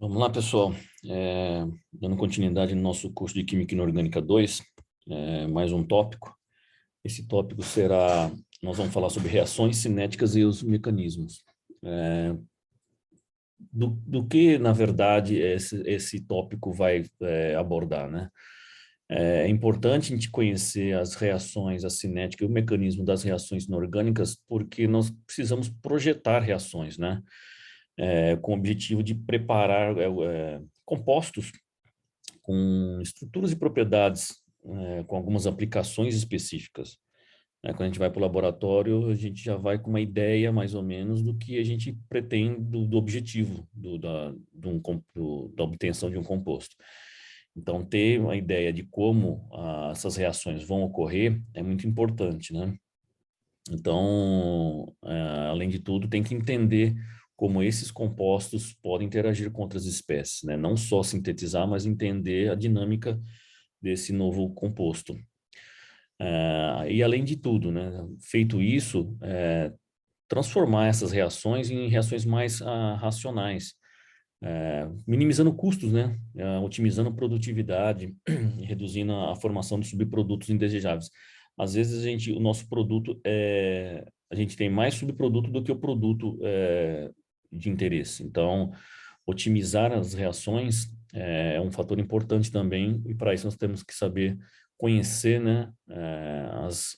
Vamos lá, pessoal. Dando continuidade no nosso curso de Química Inorgânica 2, mais um tópico. Esse tópico será, nós vamos falar sobre reações cinéticas e os mecanismos. Do que, na verdade, esse tópico vai abordar, né? É importante a gente conhecer as reações, a cinética e o mecanismo das reações inorgânicas, porque nós precisamos projetar reações, né? Com o objetivo de preparar compostos com estruturas e propriedades, com algumas aplicações específicas. Quando a gente vai para o laboratório, a gente já vai com uma ideia, mais ou menos, do que a gente pretende, do objetivo da obtenção de um composto. Então, ter uma ideia de como essas reações vão ocorrer é muito importante, né? Então, além de tudo, tem que entender como esses compostos podem interagir com outras espécies, né? Não só sintetizar, mas entender a dinâmica desse novo composto. E além de tudo, né? Feito isso, transformar essas reações em reações mais racionais, minimizando custos, né? Otimizando produtividade, reduzindo a formação de subprodutos indesejáveis. Às vezes o nosso produto a gente tem mais subproduto do que o produto de interesse. Então, otimizar as reações é um fator importante também, e para isso nós temos que saber conhecer, né, as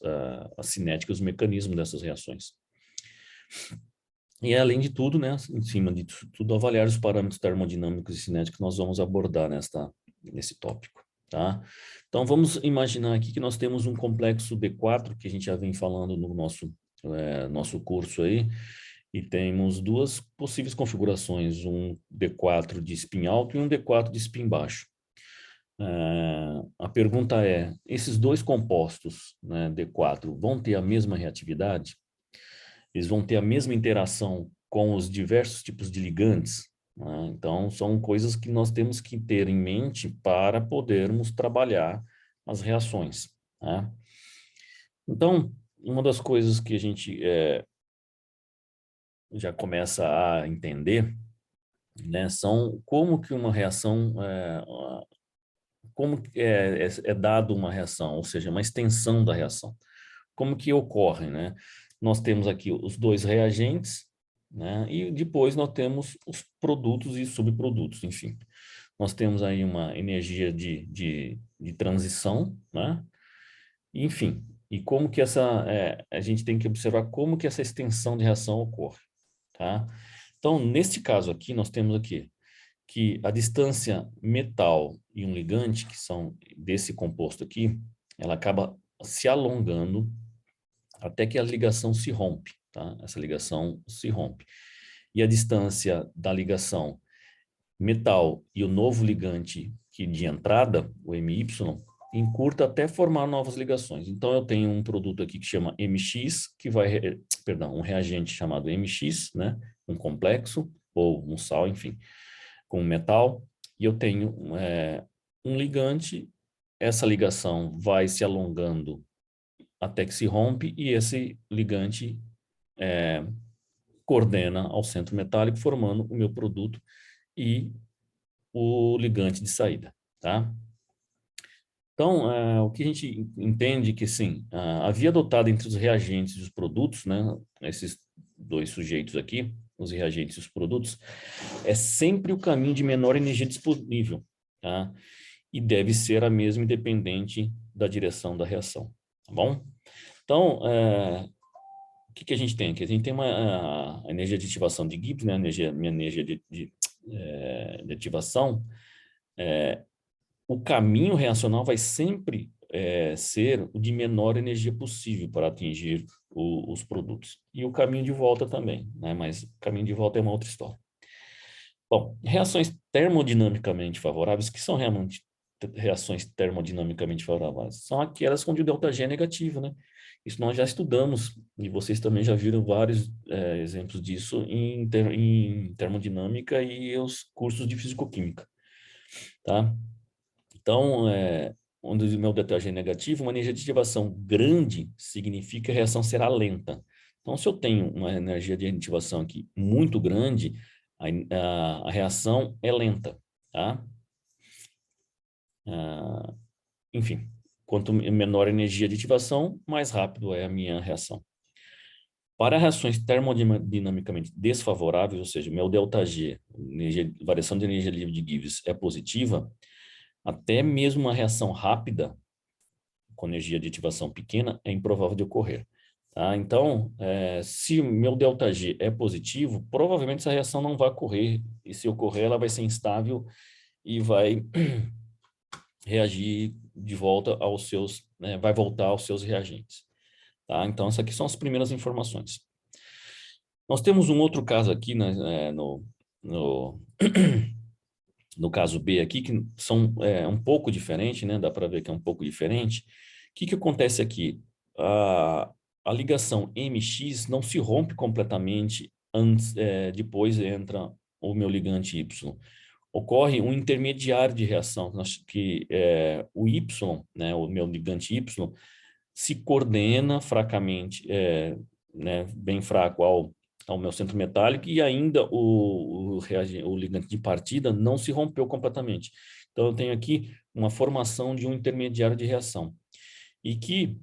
cinéticas, os mecanismos dessas reações. E além de tudo, né, em cima de tudo, avaliar os parâmetros termodinâmicos e cinéticos que nós vamos abordar nesse tópico, tá? Então, vamos imaginar aqui que nós temos um complexo D4, que a gente já vem falando no nosso curso aí, e temos duas possíveis configurações, um D4 de spin alto e um D4 de spin baixo. A pergunta é, esses dois compostos, né, D4, vão ter a mesma reatividade? Eles vão ter a mesma interação com os diversos tipos de ligantes, né? Então, são coisas que nós temos que ter em mente para podermos trabalhar as reações, né? Então, uma das coisas que a gente já começa a entender, né, são como que uma reação, como é dado uma reação, ou seja, uma extensão da reação. Como que ocorre, né? Nós temos aqui os dois reagentes, né? E depois nós temos os produtos e subprodutos, enfim. Nós temos aí uma energia de transição, né? Enfim, e como que a gente tem que observar como que essa extensão de reação ocorre, tá? Então, neste caso aqui, nós temos aqui que a distância metal e um ligante, que são desse composto aqui, ela acaba se alongando até que a ligação se rompe, tá? Essa ligação se rompe. E a distância da ligação metal e o novo ligante de entrada, o MY, encurta até formar novas ligações. Então, eu tenho um produto aqui que chama MX, um reagente chamado MX, né? Um complexo, ou um sal, enfim, com metal, e eu tenho um ligante, essa ligação vai se alongando até que se rompe e esse ligante coordena ao centro metálico, formando o meu produto e o ligante de saída, tá? Então, o que a gente entende que, sim, a via adotada entre os reagentes e os produtos, né, esses dois sujeitos aqui, os reagentes e os produtos, é sempre o caminho de menor energia disponível, tá? E deve ser a mesma independente da direção da reação, tá bom? Então, o que a gente tem aqui? A gente tem a energia de ativação de Gibbs, né? Minha energia de ativação. O caminho reacional vai sempre ser o de menor energia possível para atingir os produtos. E o caminho de volta também, né? Mas o caminho de volta é uma outra história. Bom, reações termodinamicamente favoráveis, que são realmente reações termodinamicamente favoráveis? São aquelas onde o ΔG é negativo, né? Isso nós já estudamos, e vocês também já viram vários exemplos disso em termodinâmica e os cursos de fisicoquímica, tá? Então, onde o meu ΔG é negativo, uma energia de ativação grande significa que a reação será lenta. Então, se eu tenho uma energia de ativação aqui muito grande, A reação é lenta, tá? Enfim, quanto menor a energia de ativação, mais rápido é a minha reação. Para reações termodinamicamente desfavoráveis, ou seja, meu ΔG, variação de energia livre de Gibbs, é positiva, até mesmo uma reação rápida, com energia de ativação pequena, é improvável de ocorrer. Tá? Então, se meu ΔG é positivo, provavelmente essa reação não vai ocorrer, e se ocorrer, ela vai ser instável e vai reagir de volta aos seus, né, vai voltar aos seus reagentes. Tá? Então, essas aqui são as primeiras informações. Nós temos um outro caso aqui, né, no, no caso B aqui, que são um pouco diferente, né? Dá para ver que é um pouco diferente. O que acontece aqui? A ligação MX não se rompe completamente antes, depois entra o meu ligante Y. Ocorre um intermediário de reação, que o Y, né, o meu ligante Y, se coordena fracamente, né, bem fraco ao meu centro metálico e ainda o ligante de partida não se rompeu completamente. Então, eu tenho aqui uma formação de um intermediário de reação. E que,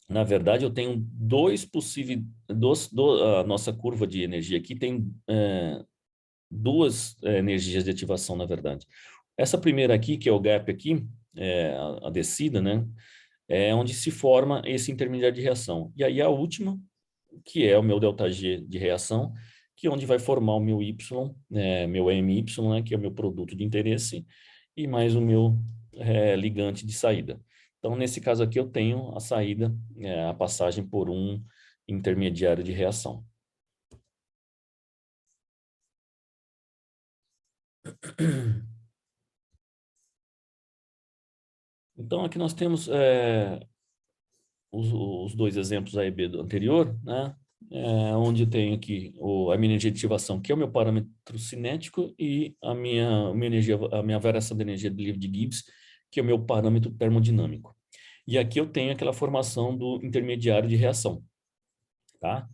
na verdade, eu tenho dois possíveis... a nossa curva de energia aqui tem duas energias de ativação, na verdade. Essa primeira aqui, que é o gap aqui, a descida, né? É onde se forma esse intermediário de reação. E aí a última, que é o meu ΔG de reação, que é onde vai formar o meu Y, meu MY, né, que é o meu produto de interesse, e mais o meu ligante de saída. Então, nesse caso aqui, eu tenho a saída, a passagem por um intermediário de reação. Então, aqui nós temos os dois exemplos A e B do anterior, né? Onde eu tenho aqui a minha energia de ativação, que é o meu parâmetro cinético, e a minha variação de energia livre de Gibbs, que é o meu parâmetro termodinâmico. E aqui eu tenho aquela formação do intermediário de reação, tá?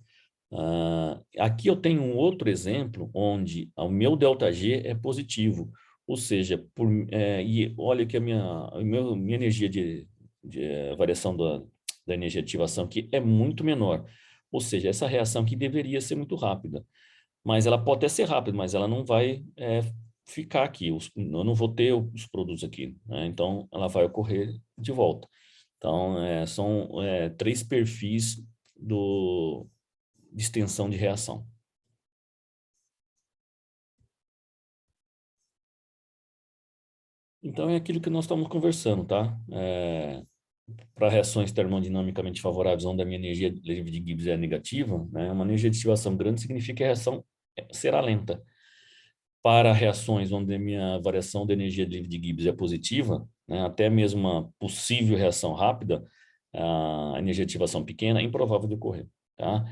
Aqui eu tenho um outro exemplo onde o meu ΔG é positivo, ou seja, e olha que minha energia de variação da energia de ativação aqui é muito menor. Ou seja, essa reação aqui deveria ser muito rápida. Mas ela pode até ser rápida, mas ela não vai ficar aqui. Eu não vou ter os produtos aqui, né? Então, ela vai ocorrer de volta. Então, são três perfis de extensão de reação. Então, é aquilo que nós estamos conversando, tá? Para reações termodinamicamente favoráveis, onde a minha energia livre de Gibbs é negativa, né, uma energia de ativação grande significa que a reação será lenta. Para reações onde a minha variação de energia livre de Gibbs é positiva, né, até mesmo uma possível reação rápida, a energia de ativação pequena é improvável de ocorrer. Tá?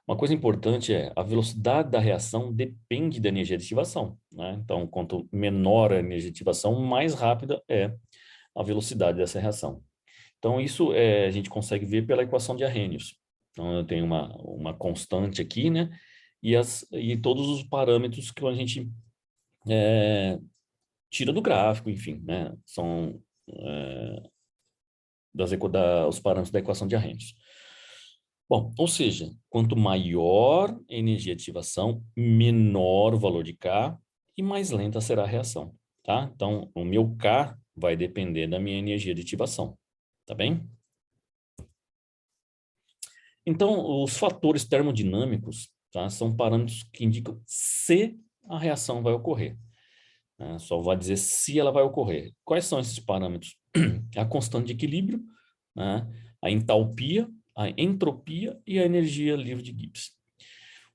Uma coisa importante é a velocidade da reação depende da energia de ativação. Né? Então, quanto menor a energia de ativação, mais rápida é a velocidade dessa reação. Então, isso a gente consegue ver pela equação de Arrhenius. Então, eu tenho uma constante aqui, né? E todos os parâmetros que a gente tira do gráfico, enfim, né? São os parâmetros da equação de Arrhenius. Bom, ou seja, quanto maior a energia de ativação, menor o valor de K e mais lenta será a reação, tá? Então, o meu K vai depender da minha energia de ativação, tá bem? Então, os fatores termodinâmicos, tá, são parâmetros que indicam se a reação vai ocorrer. Né? Só vai dizer se ela vai ocorrer. Quais são esses parâmetros? A constante de equilíbrio, né? A entalpia, a entropia e a energia livre de Gibbs.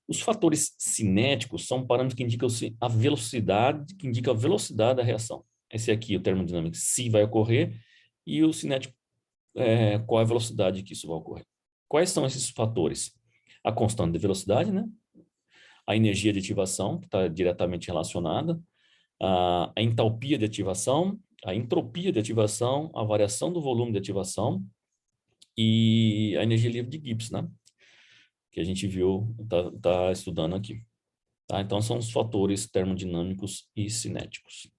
Os fatores cinéticos são parâmetros que indicam a velocidade, da reação. Esse aqui é o termodinâmico, se vai ocorrer, e o cinético, qual é a velocidade que isso vai ocorrer. Quais são esses fatores? A constante de velocidade, né? A energia de ativação, que está diretamente relacionada, a entalpia de ativação, a entropia de ativação, a variação do volume de ativação e a energia livre de Gibbs, né? Que a gente viu, tá estudando aqui. Tá? Então, são os fatores termodinâmicos e cinéticos.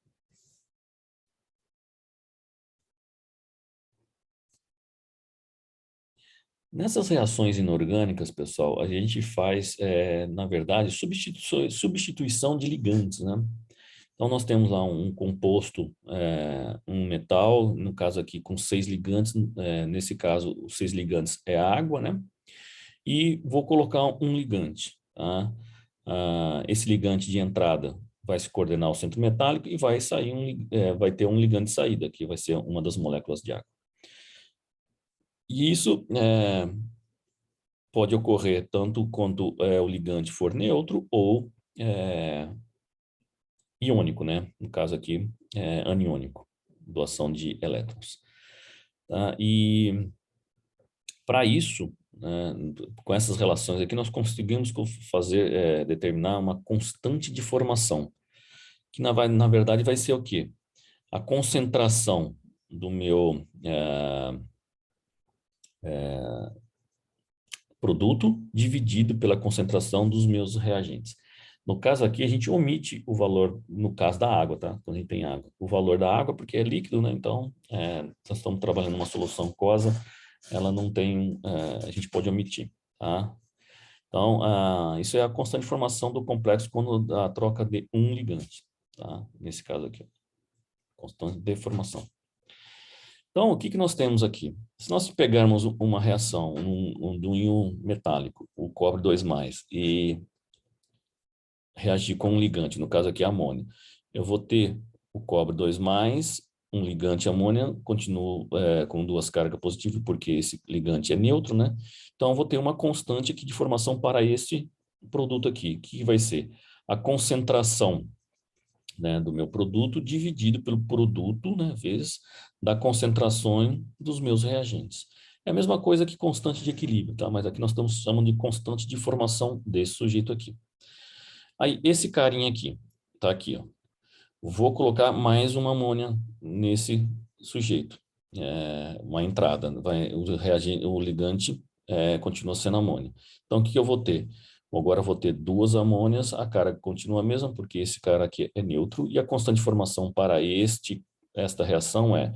Nessas reações inorgânicas, pessoal, a gente faz, na verdade, substituição de ligantes, né? Então, nós temos lá um composto, um metal, no caso aqui com 6 ligantes, nesse caso, os 6 ligantes é água, né? E vou colocar um ligante, tá? Esse ligante de entrada vai se coordenar ao centro metálico e vai sair vai ter um ligante de saída, que vai ser uma das moléculas de água. E isso pode ocorrer tanto quando o ligante for neutro ou iônico, né? No caso aqui, aniônico, doação de elétrons. Tá? E para isso, né, com essas relações aqui, nós conseguimos fazer, determinar uma constante de formação, que na verdade vai ser o quê? A concentração do meu produto dividido pela concentração dos meus reagentes. No caso aqui, a gente omite o valor, no caso da água, tá? Quando a gente tem água. O valor da água, porque é líquido, né? Então, nós estamos trabalhando uma solução aquosa, ela não tem, a gente pode omitir, tá? Então, isso é a constante de formação do complexo quando a troca de um ligante, tá? Nesse caso aqui, constante de formação. Então, o que que nós temos aqui? Se nós pegarmos uma reação do íon metálico, o cobre 2+, e reagir com um ligante, no caso aqui amônia, eu vou ter o cobre 2+, um ligante amônia, continuo com 2 cargas positivas, porque esse ligante é neutro, né? Então, eu vou ter uma constante aqui de formação para este produto aqui. O que vai ser? A concentração, né, do meu produto dividido pelo produto, né, vezes da concentração dos meus reagentes. É a mesma coisa que constante de equilíbrio, tá? Mas aqui nós estamos chamando de constante de formação desse sujeito aqui. Aí, esse carinha aqui, tá aqui, ó. Vou colocar mais uma amônia nesse sujeito. Uma entrada. O ligante continua sendo amônia. Então, o que eu vou ter? Agora eu vou ter 2 amônias, a carga continua a mesma, porque esse cara aqui é neutro, e a constante de formação para esta reação é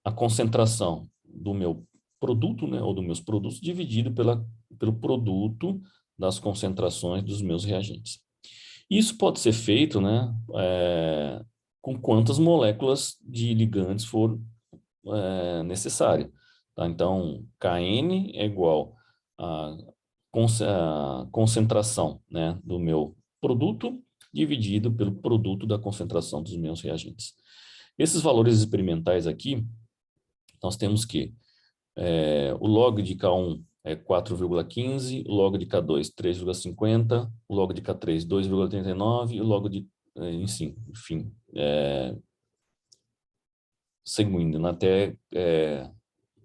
a concentração do meu produto, né, ou dos meus produtos, dividido pelo produto das concentrações dos meus reagentes. Isso pode ser feito, né, com quantas moléculas de ligantes for necessário. Tá? Então, Kn é igual a concentração, né, do meu produto dividido pelo produto da concentração dos meus reagentes. Esses valores experimentais aqui, nós temos que o log de K1 é 4,15, o log de K2 3,50, o log de K3 2,39 e o log de, enfim, seguindo até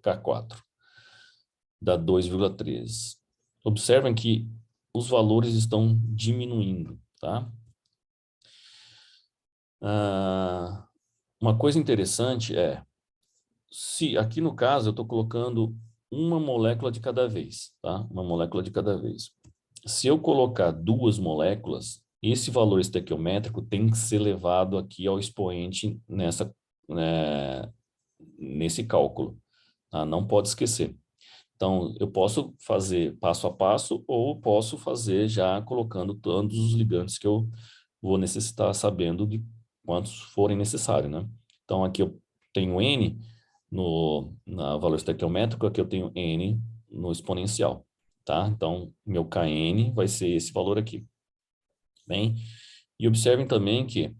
K4, dá 2,13. Observem que os valores estão diminuindo, tá? Uma coisa interessante se aqui no caso eu estou colocando uma molécula de cada vez, tá? Uma molécula de cada vez. Se eu colocar 2 moléculas, esse valor estequiométrico tem que ser levado aqui ao expoente nesse cálculo, tá? Não pode esquecer. Então, eu posso fazer passo a passo ou posso fazer já colocando todos os ligantes que eu vou necessitar, sabendo de quantos forem necessários, né? Então, aqui eu tenho N na valor estequiométrico, aqui eu tenho N no exponencial, tá? Então, meu Kn vai ser esse valor aqui. Bem, e observem também que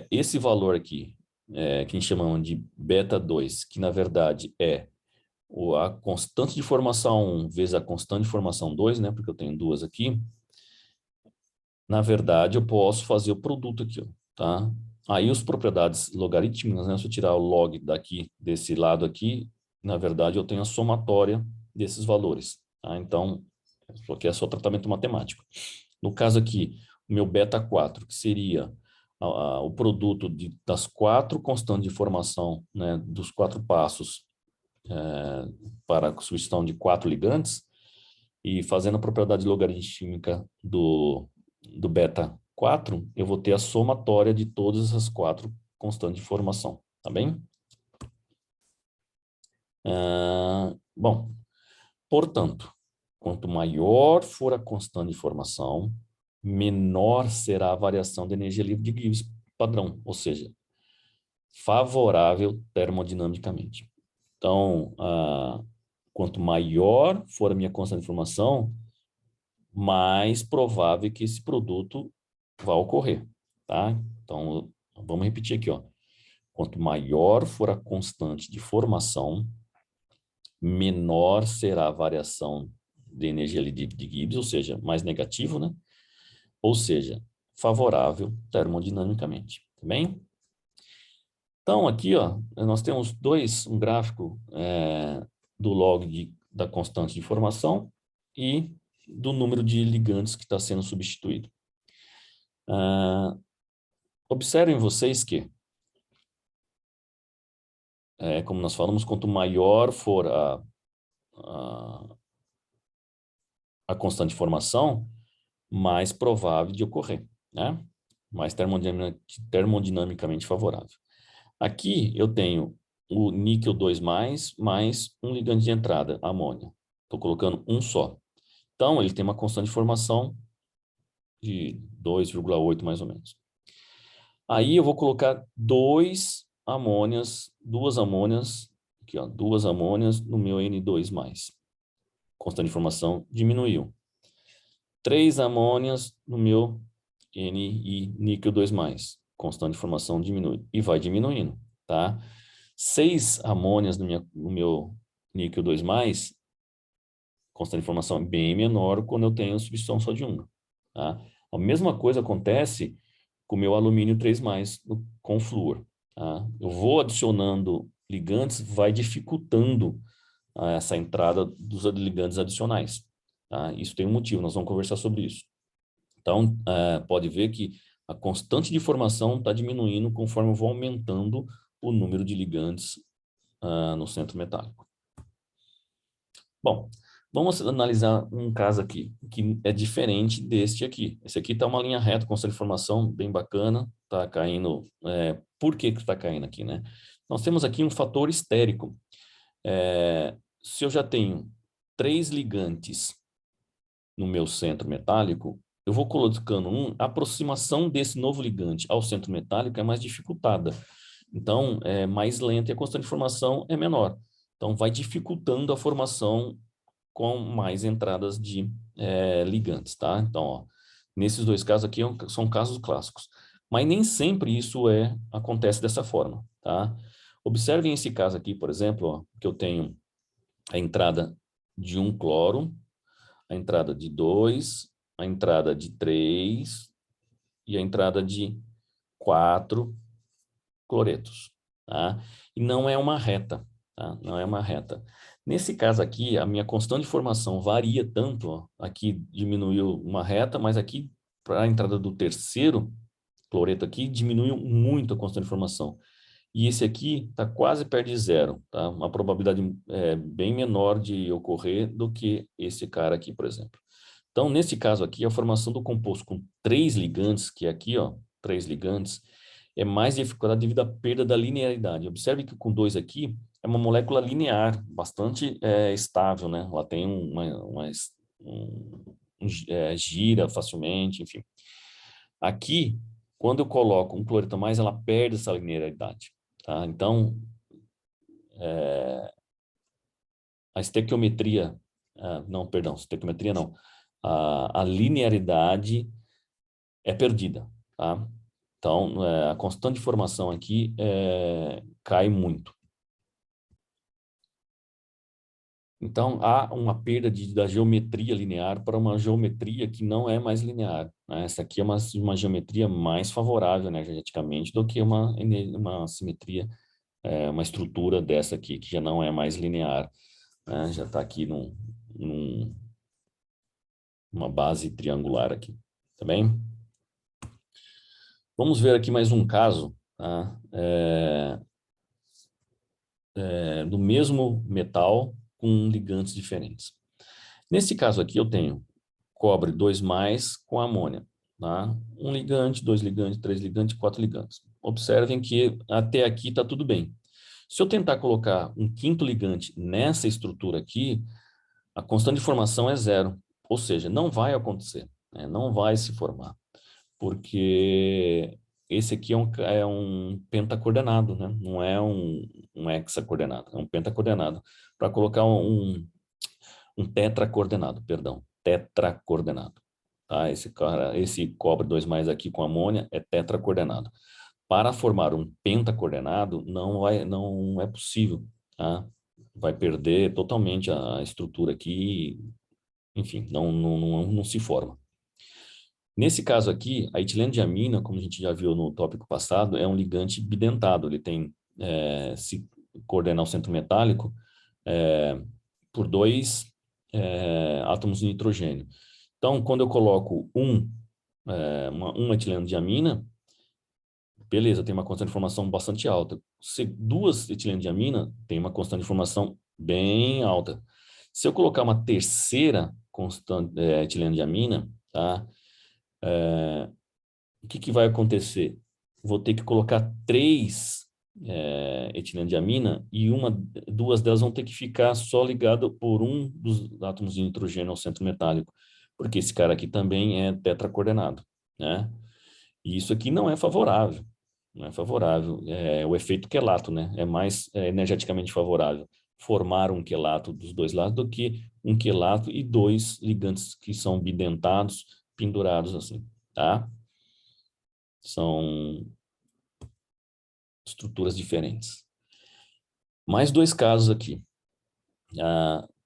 esse valor aqui, que a gente chama de beta 2, que na verdade é a constante de formação 1 vezes a constante de formação 2, né? Porque eu tenho 2 aqui. Na verdade, eu posso fazer o produto aqui, ó, tá? Aí, as propriedades logarítmicas, né? Se eu tirar o log daqui, desse lado aqui, na verdade, eu tenho a somatória desses valores, tá? Então, isso aqui é só tratamento matemático. No caso aqui, o meu beta 4, que seria o produto das 4 constantes de formação, né? Dos 4 passos para a substituição de 4 ligantes, E fazendo a propriedade logarítmica do beta 4, eu vou ter a somatória de todas essas 4 constantes de formação, tá bem? Bom, portanto, quanto maior for a constante de formação, menor será a variação de energia livre de Gibbs padrão, ou seja, favorável termodinamicamente. Então, quanto maior for a minha constante de formação, mais provável que esse produto vá ocorrer, tá? Então, vamos repetir aqui, ó. Quanto maior for a constante de formação, menor será a variação de energia de Gibbs, ou seja, mais negativo, né? Ou seja, favorável termodinamicamente, tá bem? Então, aqui, ó, nós temos um gráfico do log da constante de formação e do número de ligantes que está sendo substituído. Observem vocês que, como nós falamos, quanto maior for a constante de formação, mais provável de ocorrer, né? Mais termodinamicamente favorável. Aqui eu tenho o níquel 2+, mais um ligante de entrada, amônia. Estou colocando um só. Então, ele tem uma constante de formação de 2,8 mais ou menos. Aí eu vou colocar duas amônias, aqui ó, duas amônias no meu N2+. Constante de formação diminuiu. 3 amônias no meu Ni, níquel 2+. Constante de formação diminui. E vai diminuindo, tá? 6 amônias no meu níquel 2+, constante de formação é bem menor quando eu tenho substituição só de uma, tá? A mesma coisa acontece com o meu alumínio 3+, com flúor, tá? Eu vou adicionando ligantes, vai dificultando essa entrada dos ligantes adicionais, tá? Isso tem um motivo, nós vamos conversar sobre isso. Então, pode ver que a constante de formação está diminuindo conforme eu vou aumentando o número de ligantes no centro metálico. Bom, vamos analisar um caso aqui, que é diferente deste aqui. Esse aqui está uma linha reta, constante de formação bem bacana, está caindo. Por que está caindo aqui, né? Nós temos aqui um fator estérico. Se eu já tenho 3 ligantes no meu centro metálico, eu vou colocando a aproximação desse novo ligante ao centro metálico é mais dificultada. Então, é mais lenta e a constante de formação é menor. Então, vai dificultando a formação com mais entradas de ligantes, tá? Então, ó, nesses dois casos aqui são casos clássicos. Mas nem sempre isso acontece dessa forma, tá? Observem esse caso aqui, por exemplo, ó, que eu tenho a entrada de 1 cloro, a entrada de 2, a entrada de 3 e a entrada de 4 cloretos, tá? E não é uma reta, tá? Não é uma reta. Nesse caso aqui, a minha constante de formação varia tanto, ó, aqui diminuiu uma reta, mas aqui, para a entrada do terceiro cloreto aqui, diminuiu muito a constante de formação. E esse aqui está quase perto de zero, tá? Uma probabilidade bem menor de ocorrer do que esse cara aqui, por exemplo. Então, nesse caso aqui, a formação do composto com 3 ligantes, que é aqui, ó, 3 ligantes, é mais dificultada devido à perda da linearidade. Observe que com 2 aqui, é uma molécula linear, bastante estável, né? Ela tem gira facilmente, enfim. Aqui, quando eu coloco um cloreto a mais, ela perde essa linearidade, tá? Então, a estequiometria, não, perdão, estequiometria não, a linearidade é perdida, tá? Então, a constante de formação aqui cai muito. Então, há uma perda da geometria linear para uma geometria que não é mais linear, né? Essa aqui é uma geometria mais favorável, né, energeticamente do que uma simetria, uma estrutura dessa aqui, que já não é mais linear, né? Já está aqui numa base triangular aqui, tá bem? Vamos ver aqui mais um caso, tá? Do mesmo metal com ligantes diferentes. Nesse caso aqui, eu tenho cobre 2+ com amônia. Tá? Um ligante, 2 ligantes, 3 ligantes, 4 ligantes. Observem que até aqui está tudo bem. Se eu tentar colocar um quinto ligante nessa estrutura aqui, a constante de formação é 0. Ou seja, não vai acontecer, né? Não vai se formar. Porque esse aqui é um pentacoordenado, né? Não é um hexacoordenado, é um pentacoordenado. Para colocar um tetracoordenado, perdão, tetracoordenado. Tá? Esse cobre 2+ aqui com amônia é tetracoordenado. Para formar um pentacoordenado, não é possível, tá? Vai perder totalmente a estrutura aqui, enfim, não se forma. Nesse caso aqui, a etilendiamina, como a gente já viu no tópico passado, é um ligante bidentado. Ele tem se coordenal centro metálico é, por 2 átomos de nitrogênio. Então, quando eu coloco uma etilendiamina, beleza, tem uma constante de formação bastante alta. Se 2 etilendiamina, tem uma constante de formação bem alta. Se eu colocar uma terceira constante etilendiamina, tá? O que vai acontecer? Vou ter que colocar 3 etilendiamina e duas delas vão ter que ficar só ligado por um dos átomos de nitrogênio ao centro metálico, porque esse cara aqui também é tetracoordenado, né? E isso aqui não é favorável, não é favorável. É o efeito quelato, né? É mais energeticamente favorável formar um quelato dos dois lados do que um quelato e 2 ligantes que são bidentados, pendurados assim, tá? São estruturas diferentes. Mais 2 casos aqui.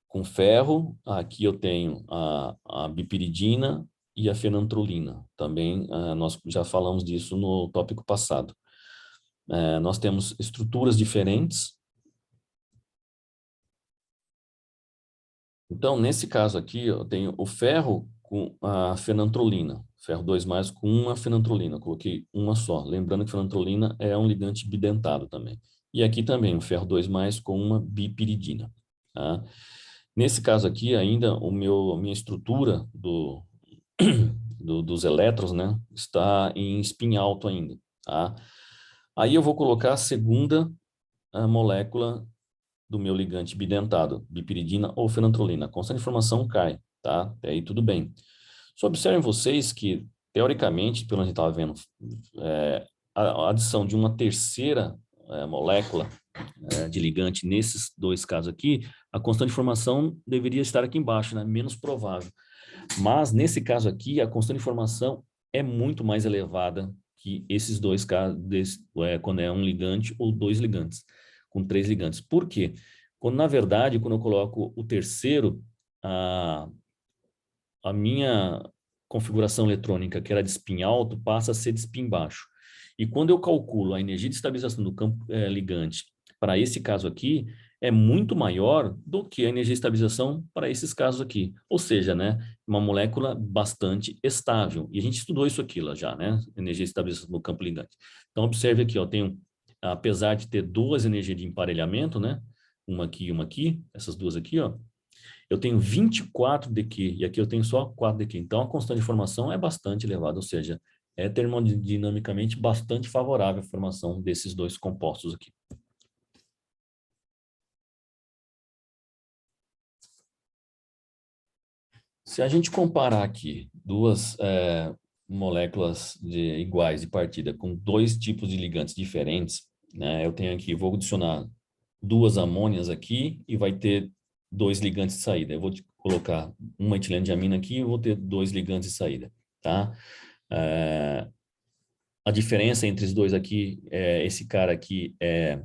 Com ferro, aqui eu tenho a bipiridina e a fenantrolina. Também nós já falamos disso no tópico passado. Nós temos estruturas diferentes. Então, nesse caso aqui, eu tenho o ferro com a fenantrolina. Ferro 2+ com uma fenantrolina. Eu coloquei uma só. Lembrando que fenantrolina é um ligante bidentado também. E aqui também, o ferro 2+ com uma bipiridina. Tá? Nesse caso aqui, ainda, minha estrutura dos elétrons, né, está em spin alto ainda. Tá? Aí eu vou colocar a segunda molécula do meu ligante bidentado, bipiridina ou fenantrolina. A constante de formação cai, tá? Até aí tudo bem. Só observem vocês que, teoricamente, pelo que a gente estava vendo, a adição de uma terceira molécula de ligante nesses 2 casos aqui, a constante de formação deveria estar aqui embaixo, né? Menos provável. Mas, nesse caso aqui, a constante de formação é muito mais elevada que esses 2 casos, quando é um ligante ou 2 ligantes, com 3 ligantes. Por quê? Quando, na verdade, quando eu coloco o terceiro, a minha configuração eletrônica, que era de spin alto, passa a ser de spin baixo. E quando eu calculo a energia de estabilização do campo ligante para esse caso aqui, é muito maior do que a energia de estabilização para esses casos aqui. Ou seja, né, uma molécula bastante estável. E a gente estudou isso aqui lá já, né? Energia de estabilização do campo ligante. Então, observe aqui, ó, tenho, apesar de ter 2 energias de emparelhamento, né? Uma aqui e uma aqui, essas duas aqui, ó, eu tenho 24 dQ e aqui eu tenho só 4 dQ. Então, a constante de formação é bastante elevada, ou seja, é termodinamicamente bastante favorável a formação desses 2 compostos aqui. Se a gente comparar aqui 2 moléculas iguais de partida com 2 tipos de ligantes diferentes, né, eu tenho aqui, vou adicionar 2 amônias aqui e vai ter 2 ligantes de saída. Eu vou colocar uma etilendiamina aqui e vou ter 2 ligantes de saída, tá? A diferença entre os dois aqui, esse cara aqui é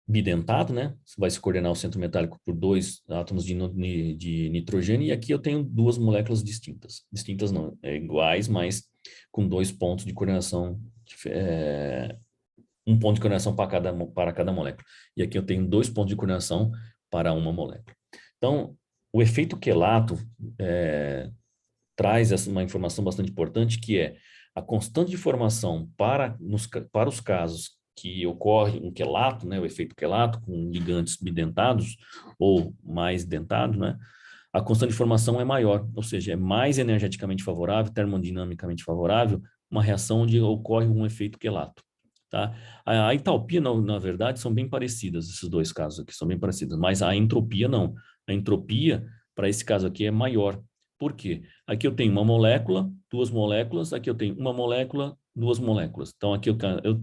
bidentado, né? Vai se coordenar o centro metálico por 2 átomos de nitrogênio, e aqui eu tenho 2 moléculas distintas. Distintas não, iguais, mas com 2 pontos de coordenação, um ponto de coordenação para cada molécula. E aqui eu tenho 2 pontos de coordenação para uma molécula. Então, o efeito quelato traz uma informação bastante importante, que é a constante de formação para os casos que ocorre um quelato, né, o efeito quelato, com ligantes bidentados ou mais dentados, né, a constante de formação é maior, ou seja, é mais energeticamente favorável, termodinamicamente favorável, uma reação onde ocorre um efeito quelato. Tá? A entalpia, na verdade, são bem parecidas, esses dois casos aqui são bem parecidos, mas a entropia não. A entropia, para esse caso aqui, é maior. Por quê? Aqui eu tenho uma molécula, duas moléculas, aqui eu tenho uma molécula, duas moléculas. Então, aqui eu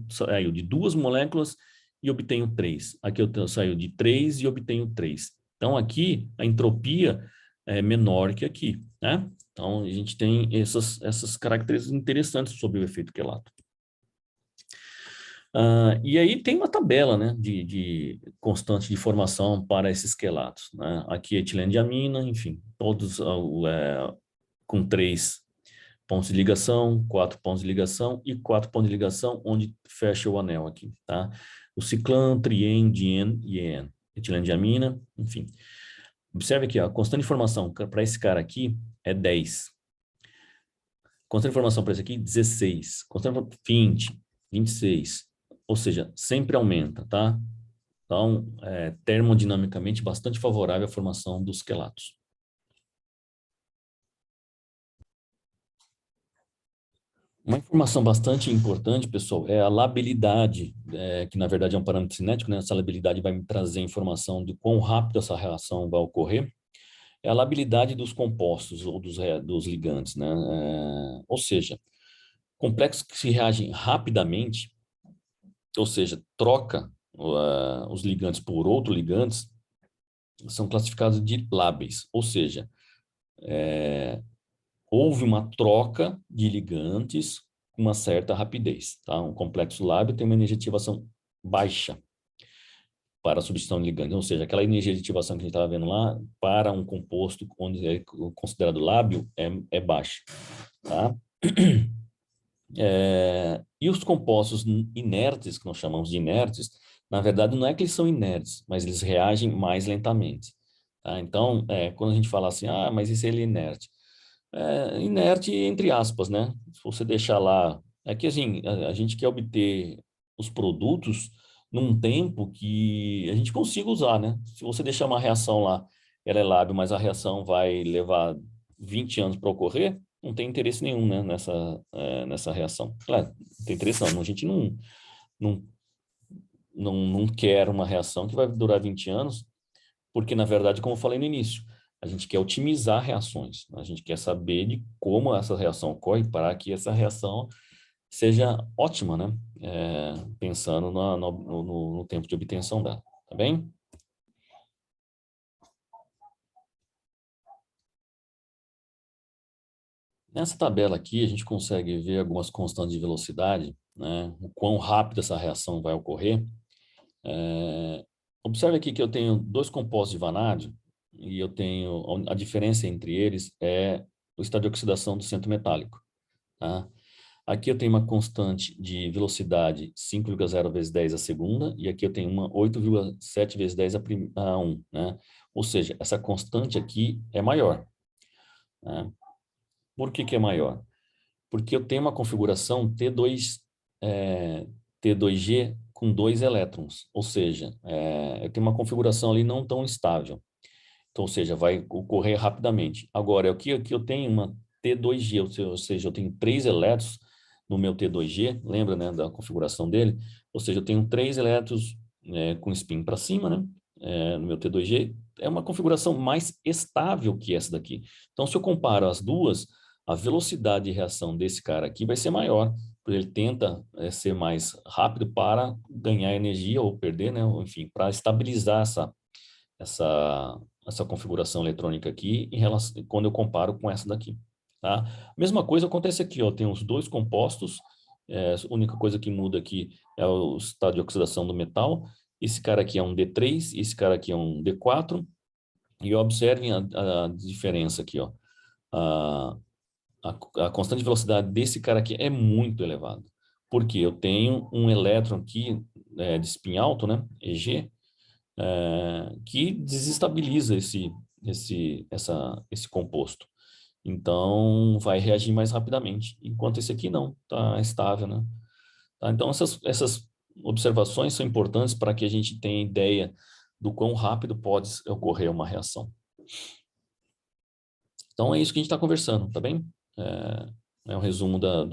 saio de duas moléculas e obtenho três. Aqui eu saio de três e obtenho três. Então, aqui, a entropia é menor que aqui, né? Então, a gente tem essas características interessantes sobre o efeito quelato. E aí tem uma tabela, né, de constante de formação para esses quelatos, né? Aqui é etilendiamina, enfim, todos com 3 pontos de ligação, 4 pontos de ligação e 4 pontos de ligação onde fecha o anel aqui, tá? O ciclan, trien, dien e en, etilendiamina, enfim. Observe aqui, ó, a constante de formação para esse cara aqui é 10. Constante de formação para esse aqui, 16. Constante de 20, 26. Ou seja, sempre aumenta, tá? Então, termodinamicamente bastante favorável à formação dos quelatos. Uma informação bastante importante, pessoal, é a labilidade, que na verdade é um parâmetro cinético, né? Essa labilidade vai me trazer informação de quão rápido essa reação vai ocorrer. É a labilidade dos compostos ou dos ligandes, né? Ou seja, complexos que se reagem rapidamente, ou seja, troca os ligandes por outros ligandes, são classificados de lábeis, ou seja, houve uma troca de ligantes com uma certa rapidez. Tá? Um complexo lábio tem uma energia de ativação baixa para a substituição de ligantes, ou seja, aquela energia de ativação que a gente estava vendo lá, para um composto onde é considerado lábio, é baixa. Tá? E os compostos inertes, que nós chamamos de inertes, na verdade não é que eles são inertes, mas eles reagem mais lentamente. Tá? Então, quando a gente fala assim, mas esse ele é inerte. Inerte entre aspas, né? Se você deixar lá... É que assim, a gente quer obter os produtos num tempo que a gente consiga usar, né? Se você deixar uma reação lá, ela é lábil, mas a reação vai levar 20 anos para ocorrer, não tem interesse nenhum, né, nessa reação. Claro, não tem interesse não, a gente não, não quer uma reação que vai durar 20 anos, porque, na verdade, como eu falei no início, a gente quer otimizar reações, a gente quer saber de como essa reação ocorre para que essa reação seja ótima, né? Pensando no tempo de obtenção dela, tá bem? Nessa tabela aqui, a gente consegue ver algumas constantes de velocidade, né? O quão rápido essa reação vai ocorrer. Observe aqui que eu tenho dois compostos de vanádio e eu tenho a diferença entre eles é o estado de oxidação do centro metálico. Tá? Aqui eu tenho uma constante de velocidade 5,0 vezes 10 a segunda e aqui eu tenho uma 8,7 vezes 10 a 1. Né? Ou seja, essa constante aqui é maior. Né? Por que é maior? Porque eu tenho uma configuração T2G com 2 elétrons, ou seja, eu tenho uma configuração ali não tão estável. Então, ou seja, vai ocorrer rapidamente. Agora, aqui eu tenho uma T2G, ou seja, eu tenho 3 elétrons no meu T2G, lembra, né, da configuração dele? Ou seja, eu tenho 3 elétrons com spin para cima, né, no meu T2G. É uma configuração mais estável que essa daqui. Então, se eu comparo as duas, a velocidade de reação desse cara aqui vai ser maior, porque ele tenta ser mais rápido para ganhar energia ou perder, né, ou, enfim, para estabilizar essa configuração eletrônica aqui em relação, quando eu comparo com essa daqui. Tá? A mesma coisa acontece aqui, ó, tem os dois compostos, a única coisa que muda aqui é o estado de oxidação do metal. Esse cara aqui é um D3, esse cara aqui é um D4, e observem a diferença aqui, ó. A, a constante de velocidade desse cara aqui é muito elevada, porque eu tenho um elétron aqui de spin alto, né, EG, que desestabiliza esse composto. Então, vai reagir mais rapidamente, enquanto esse aqui não, está estável, né? Tá? Então, essas observações são importantes para que a gente tenha ideia do quão rápido pode ocorrer uma reação. Então, é isso que a gente está conversando, tá bem? É um resumo da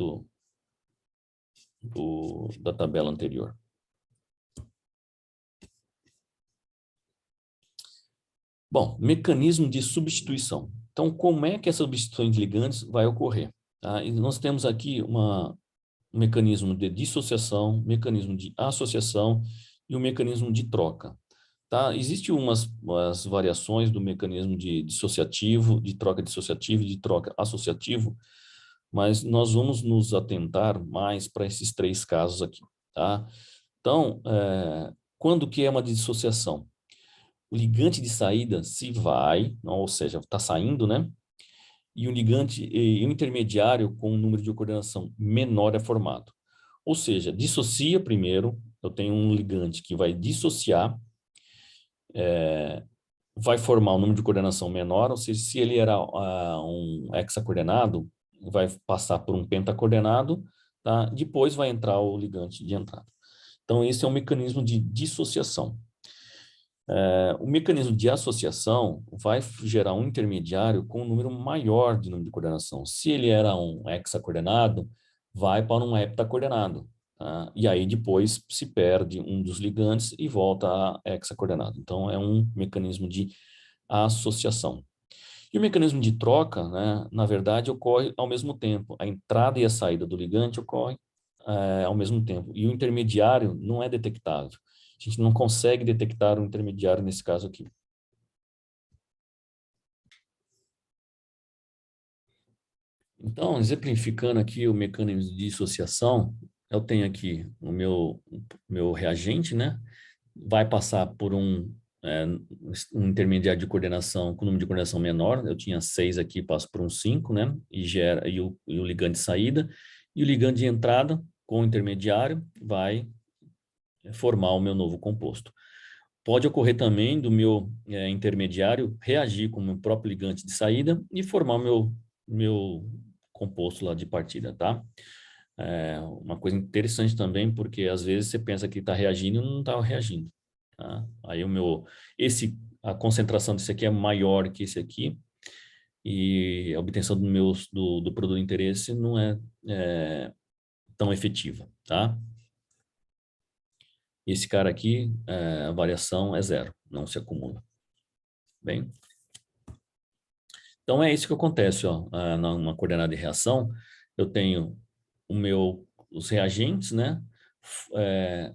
tabela anterior. Bom, mecanismo de substituição. Então, como é que essa substituição de ligandes vai ocorrer? Tá? E nós temos aqui um mecanismo de dissociação, mecanismo de associação e um mecanismo de troca. Tá? Existem umas variações do mecanismo de dissociativo, de troca dissociativa e de troca associativo, mas nós vamos nos atentar mais para esses três casos aqui. Tá? Então, quando que é uma dissociação? O ligante de saída se vai, ou seja, está saindo, né? E um ligante e um intermediário com um número de coordenação menor é formado. Ou seja, dissocia primeiro, eu tenho um ligante que vai dissociar, vai formar um número de coordenação menor, ou seja, se ele era um hexacoordenado, vai passar por um pentacoordenado, tá? Depois vai entrar o ligante de entrada. Então, esse é um mecanismo de dissociação. O mecanismo de associação vai gerar um intermediário com um número maior de número de coordenação. Se ele era um hexacoordenado, vai para um heptacoordenado. Tá? E aí depois se perde um dos ligantes e volta a hexacoordenado. Então é um mecanismo de associação. E o mecanismo de troca, né, na verdade, ocorre ao mesmo tempo. A entrada e a saída do ligante ocorrem ao mesmo tempo. E o intermediário não é detectável. A gente não consegue detectar um intermediário nesse caso aqui. Então, exemplificando aqui o mecanismo de dissociação, eu tenho aqui o meu reagente, né? Vai passar por um intermediário de coordenação com número de coordenação menor. Eu tinha 6 aqui, passo por um 5, né? E o ligante de saída. E o ligante de entrada com o intermediário vai formar o meu novo composto. Pode ocorrer também do meu intermediário reagir com o meu próprio ligante de saída e formar o meu composto lá de partida, tá? Uma coisa interessante também, porque às vezes você pensa que está reagindo e não está reagindo. Tá? Aí a concentração desse aqui é maior que esse aqui e a obtenção do produto de interesse não é tão efetiva, tá? Esse cara aqui, a variação é zero, não se acumula. Bem, então é isso que acontece, ó, numa coordenada de reação, eu tenho os reagentes, né? É,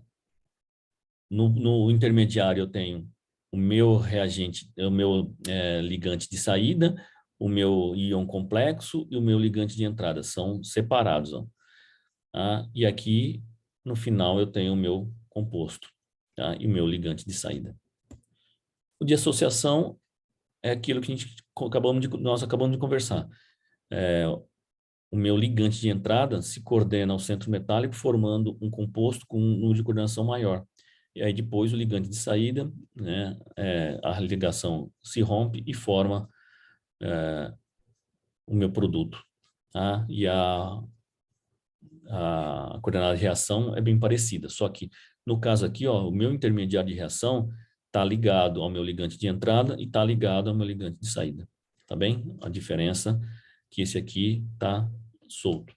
no intermediário eu tenho o meu reagente, o meu ligante de saída, o meu íon complexo e o meu ligante de entrada, são separados, ó. Tá? E aqui, no final, eu tenho o meu composto, tá? E o meu ligante de saída. O de associação é aquilo que nós acabamos de conversar. O meu ligante de entrada se coordena ao centro metálico, formando um composto com um número de coordenação maior. E aí depois o ligante de saída, né, a ligação se rompe e forma o meu produto. Tá? E a coordenada de reação é bem parecida, só que no caso aqui, ó, o meu intermediário de reação está ligado ao meu ligante de entrada e está ligado ao meu ligante de saída. Tá bem? A diferença é que esse aqui está solto.